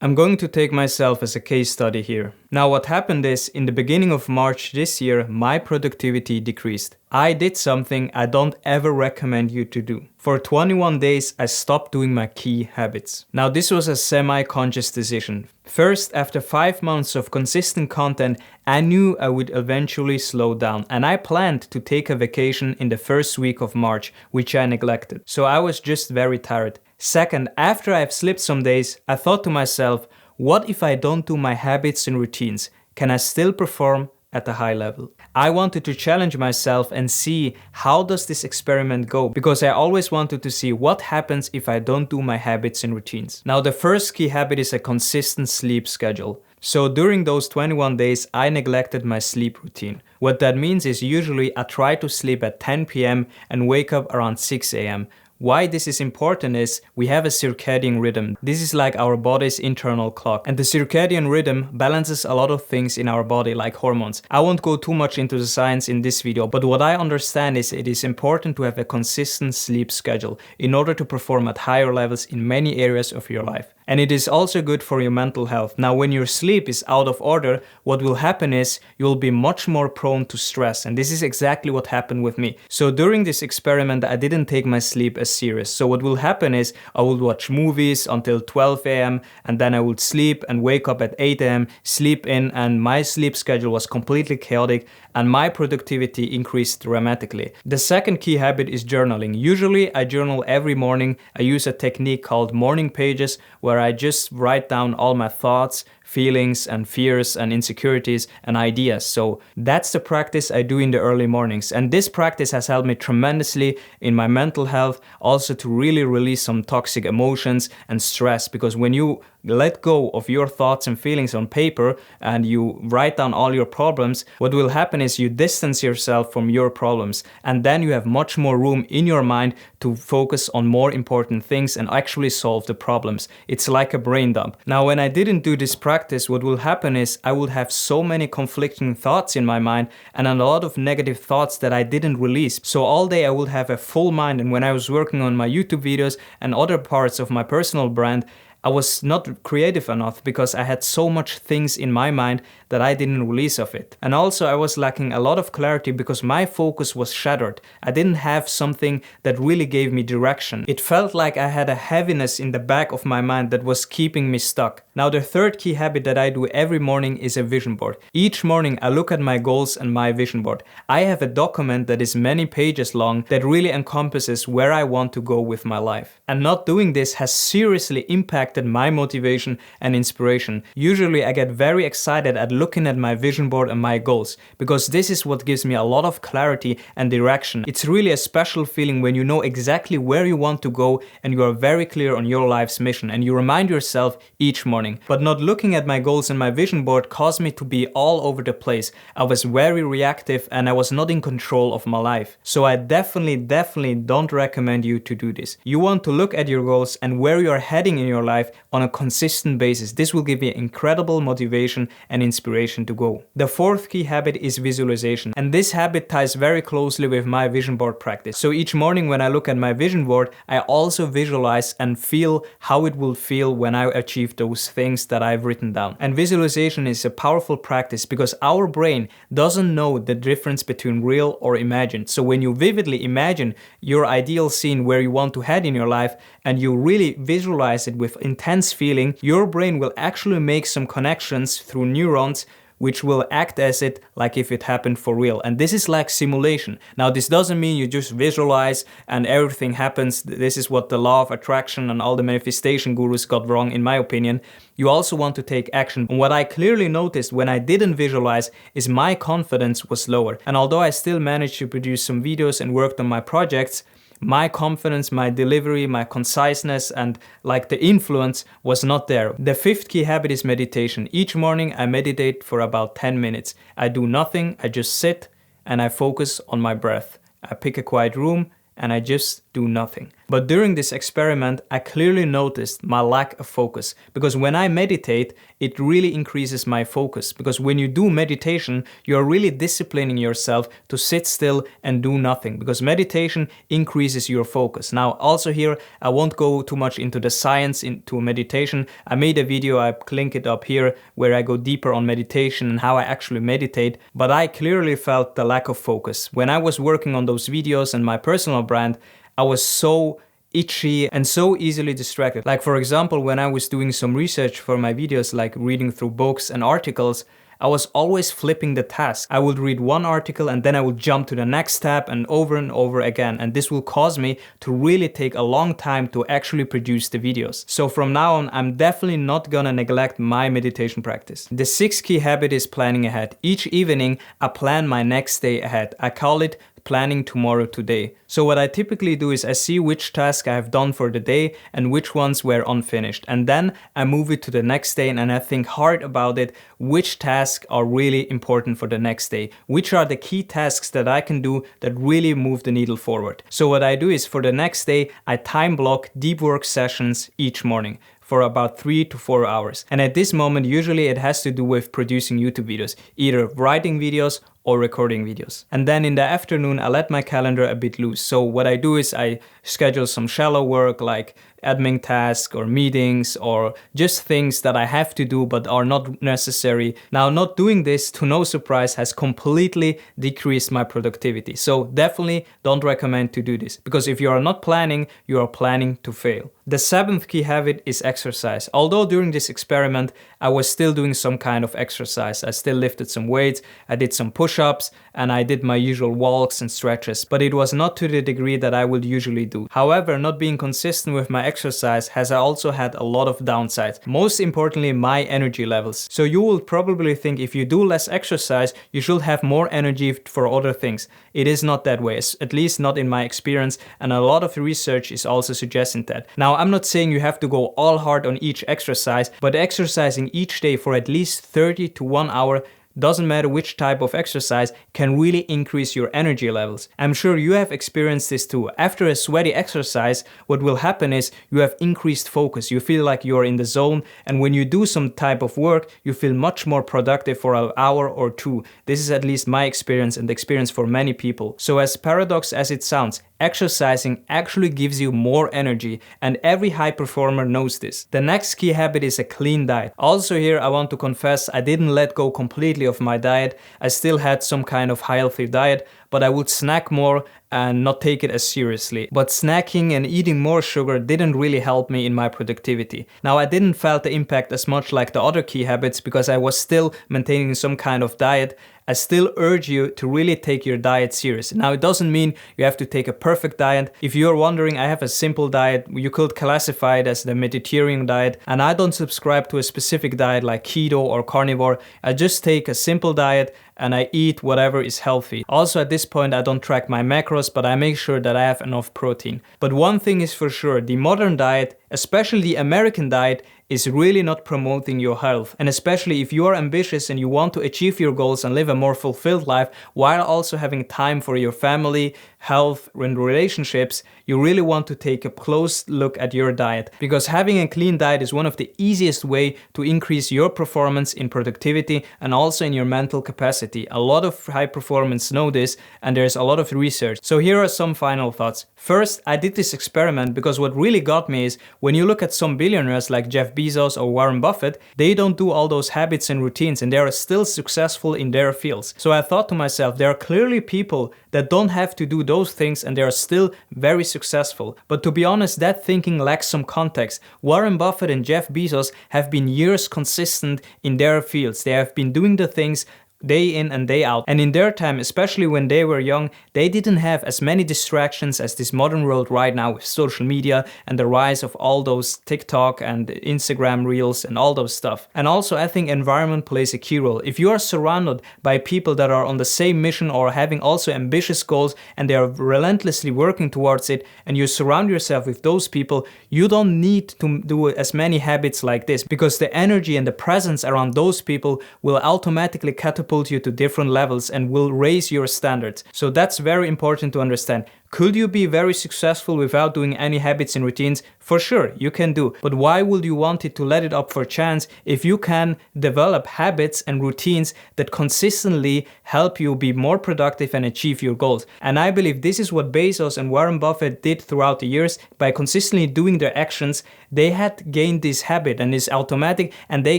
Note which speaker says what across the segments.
Speaker 1: I'm going to take myself as a case study here. Now what happened is, in the beginning of March this year, my productivity decreased. I did something I don't ever recommend you to do. For 21 days, I stopped doing my key habits. Now this was a semi-conscious decision. First, after 5 months of consistent content, I knew I would eventually slow down, and I planned to take a vacation in the first week of March, which I neglected. So I was just very tired. Second, after I've slipped some days, I thought to myself, what if I don't do my habits and routines? Can I still perform at a high level? I wanted to challenge myself and see how does this experiment go, because I always wanted to see what happens if I don't do my habits and routines. Now the first key habit is a consistent sleep schedule. So during those 21 days, I neglected my sleep routine. What that means is usually I try to sleep at 10 p.m. and wake up around 6 a.m. Why this is important is we have a circadian rhythm. This is like our body's internal clock. And the circadian rhythm balances a lot of things in our body, like hormones. I won't go too much into the science in this video, but what I understand is it is important to have a consistent sleep schedule in order to perform at higher levels in many areas of your life. And it is also good for your mental health. Now, when your sleep is out of order, what will happen is you'll be much more prone to stress. And this is exactly what happened with me. So during this experiment, I didn't take my sleep as serious. So what will happen is I will watch movies until 12 a.m. and then I would sleep and wake up at 8 a.m., sleep in, and my sleep schedule was completely chaotic and my productivity increased dramatically. The second key habit is journaling. Usually I journal every morning. I use a technique called morning pages where I just write down all my thoughts, feelings and fears and insecurities and ideas. So that's the practice I do in the early mornings. And this practice has helped me tremendously in my mental health, also to really release some toxic emotions and stress. Because when you let go of your thoughts and feelings on paper and you write down all your problems, what will happen is you distance yourself from your problems. And then you have much more room in your mind to focus on more important things and actually solve the problems. It's like a brain dump. Now, when I didn't do this practice, what will happen is I would have so many conflicting thoughts in my mind and a lot of negative thoughts that I didn't release. So all day I would have a full mind, and when I was working on my YouTube videos and other parts of my personal brand, I was not creative enough because I had so much things in my mind that I didn't release of it. And also I was lacking a lot of clarity because my focus was shattered. I didn't have something that really gave me direction. It felt like I had a heaviness in the back of my mind that was keeping me stuck. Now the third key habit that I do every morning is a vision board. Each morning I look at my goals and my vision board. I have a document that is many pages long that really encompasses where I want to go with my life. And not doing this has seriously impacted my motivation and inspiration. Usually I get very excited at looking at my vision board and my goals because this is what gives me a lot of clarity and direction. It's really a special feeling when you know exactly where you want to go and you are very clear on your life's mission and you remind yourself each morning. But not looking at my goals and my vision board caused me to be all over the place. I was very reactive and I was not in control of my life. So I definitely don't recommend you to do this. You want to look at your goals and where you are heading in your life on a consistent basis. This will give you incredible motivation and inspiration to go. The fourth key habit is visualization, and this habit ties very closely with my vision board practice. So each morning when I look at my vision board, I also visualize and feel how it will feel when I achieve those things that I've written down. And visualization is a powerful practice because our brain doesn't know the difference between real or imagined. So when you vividly imagine your ideal scene where you want to head in your life and you really visualize it with intense feeling, your brain will actually make some connections through neurons which will act as it like if it happened for real. And this is like simulation. Now this doesn't mean you just visualize and everything happens. This is what the law of attraction and all the manifestation gurus got wrong, in my opinion. You also want to take action. And what I clearly noticed when I didn't visualize is my confidence was lower. And although I still managed to produce some videos and worked on my projects, my confidence, my delivery, my conciseness, and like the influence was not there. The fifth key habit is meditation. Each morning I meditate for about 10 minutes. I do nothing, I just sit and I focus on my breath. I pick a quiet room and I just do nothing. But during this experiment, I clearly noticed my lack of focus, because when I meditate, it really increases my focus, because when you do meditation, you're really disciplining yourself to sit still and do nothing, because meditation increases your focus. Now, also here, I won't go too much into the science into meditation. I made a video, I link it up here, where I go deeper on meditation and how I actually meditate, but I clearly felt the lack of focus. When I was working on those videos and my personal brand, I was so itchy and so easily distracted. Like for example, when I was doing some research for my videos, like reading through books and articles, I was always flipping the task. I would read one article and then I would jump to the next tab and over again. And this will cause me to really take a long time to actually produce the videos. So from now on, I'm definitely not gonna neglect my meditation practice. The sixth key habit is planning ahead. Each evening, I plan my next day ahead. I call it planning tomorrow today. So what I typically do is I see which task I have done for the day and which ones were unfinished. And then I move it to the next day and I think hard about it, which tasks are really important for the next day. Which are the key tasks that I can do that really move the needle forward. So what I do is for the next day, I time block deep work sessions each morning for about 3 to 4 hours. And at this moment, usually it has to do with producing YouTube videos, either writing videos or recording videos. And then in the afternoon, I let my calendar a bit loose. So what I do is I schedule some shallow work like admin tasks or meetings or just things that I have to do but are not necessary. Now, not doing this, to no surprise, has completely decreased my productivity. So definitely don't recommend to do this, because if you are not planning, you are planning to fail. The seventh key habit is exercise. Although during this experiment, I was still doing some kind of exercise. I still lifted some weights, I did some push-ups, and I did my usual walks and stretches, but it was not to the degree that I would usually do. However, not being consistent with my exercise has also had a lot of downsides. Most importantly, my energy levels. So you will probably think if you do less exercise, you should have more energy for other things. It is not that way, at least not in my experience, and a lot of research is also suggesting that. Now, I'm not saying you have to go all hard on each exercise, but exercising each day for at least 30 to 1 hour, doesn't matter which type of exercise, can really increase your energy levels. I'm sure you have experienced this too. After a sweaty exercise, what will happen is you have increased focus. You feel like you're in the zone, and when you do some type of work, you feel much more productive for an hour or two. This is at least my experience and the experience for many people. So as paradox as it sounds, exercising actually gives you more energy, and every high performer knows this. The next key habit is a clean diet. Also here, I want to confess, I didn't let go completely of my diet. I still had some kind of healthy diet, but I would snack more and not take it as seriously. But snacking and eating more sugar didn't really help me in my productivity. Now, I didn't feel the impact as much like the other key habits because I was still maintaining some kind of diet. I still urge you to really take your diet serious. Now, it doesn't mean you have to take a perfect diet. If you're wondering, I have a simple diet. You could classify it as the Mediterranean diet, and I don't subscribe to a specific diet like keto or carnivore. I just take a simple diet and I eat whatever is healthy. Also, at this point, I don't track my macros, but I make sure that I have enough protein. But one thing is for sure, the modern diet, especially the American diet, is really not promoting your health. And especially if you are ambitious and you want to achieve your goals and live a more fulfilled life while also having time for your family, health, and relationships, you really want to take a close look at your diet. Because having a clean diet is one of the easiest way to increase your performance in productivity and also in your mental capacity. A lot of high performers know this, and there's a lot of research. So here are some final thoughts. First, I did this experiment because what really got me is when you look at some billionaires like Jeff Bezos or Warren Buffett, they don't do all those habits and routines and they are still successful in their fields. So I thought to myself, there are clearly people that don't have to do those things and they are still very successful. But to be honest, that thinking lacks some context. Warren Buffett and Jeff Bezos have been years consistent in their fields. They have been doing the things day in and day out. And in their time, especially when they were young, they didn't have as many distractions as this modern world right now with social media and the rise of all those TikTok and Instagram reels and all those stuff. And also, I think environment plays a key role. If you are surrounded by people that are on the same mission or having also ambitious goals and they are relentlessly working towards it, and you surround yourself with those people, you don't need to do as many habits like this, because the energy and the presence around those people will automatically catapult you to different levels and will raise your standards. So that's very important to understand. Could you be very successful without doing any habits and routines? For sure, you can do. But why would you want it to let it up for chance if you can develop habits and routines that consistently help you be more productive and achieve your goals? And I believe this is what Bezos and Warren Buffett did throughout the years. By consistently doing their actions, they had gained this habit and it's automatic, and they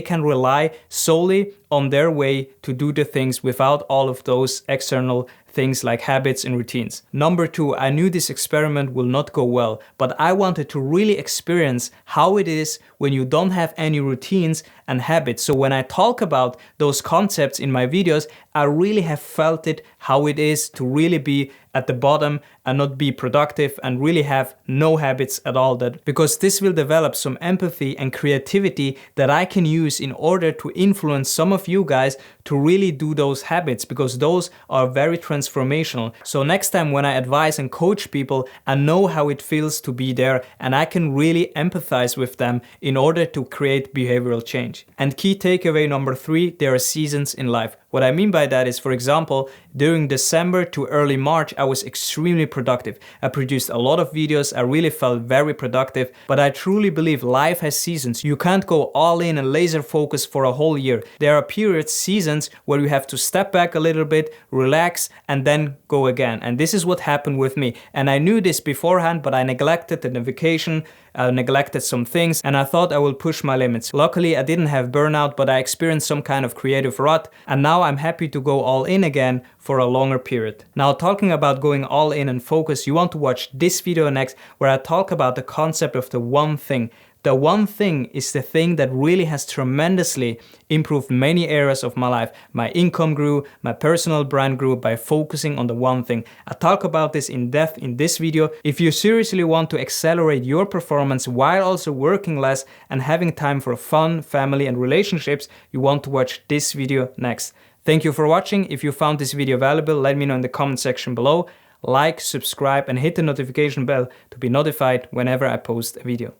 Speaker 1: can rely solely on their way to do the things without all of those external things like habits and routines. Number 2, I knew this experiment will not go well, but I wanted to really experience how it is when you don't have any routines and habits. So when I talk about those concepts in my videos, I really have felt it, how it is to really be at the bottom and not be productive and really have no habits at all. That because this will develop some empathy and creativity that I can use in order to influence some of you guys to really do those habits, because those are very transformational. So next time when I advise and coach people, I know how it feels to be there and I can really empathize with them in order to create behavioral change. And key takeaway number 3, there are seasons in life. What I mean by that is, for example, during December to early March, I was extremely productive. I produced a lot of videos. I really felt very productive, but I truly believe life has seasons. You can't go all in and laser focus for a whole year. There are periods, seasons, where you have to step back a little bit, relax, and then go again. And this is what happened with me. And I knew this beforehand, but I neglected the vacation, neglected some things, and I thought I will push my limits. Luckily, I didn't have burnout, but I experienced some kind of creative rut, and now I'm happy to go all in again for a longer period. Now, talking about going all in and focus, you want to watch this video next, where I talk about the concept of the one thing. The one thing is the thing that really has tremendously improved many areas of my life. My income grew, my personal brand grew by focusing on the one thing. I talk about this in depth in this video. If you seriously want to accelerate your performance while also working less and having time for fun, family, and relationships, you want to watch this video next. Thank you for watching. If you found this video valuable, let me know in the comment section below. Like, subscribe, and hit the notification bell to be notified whenever I post a video.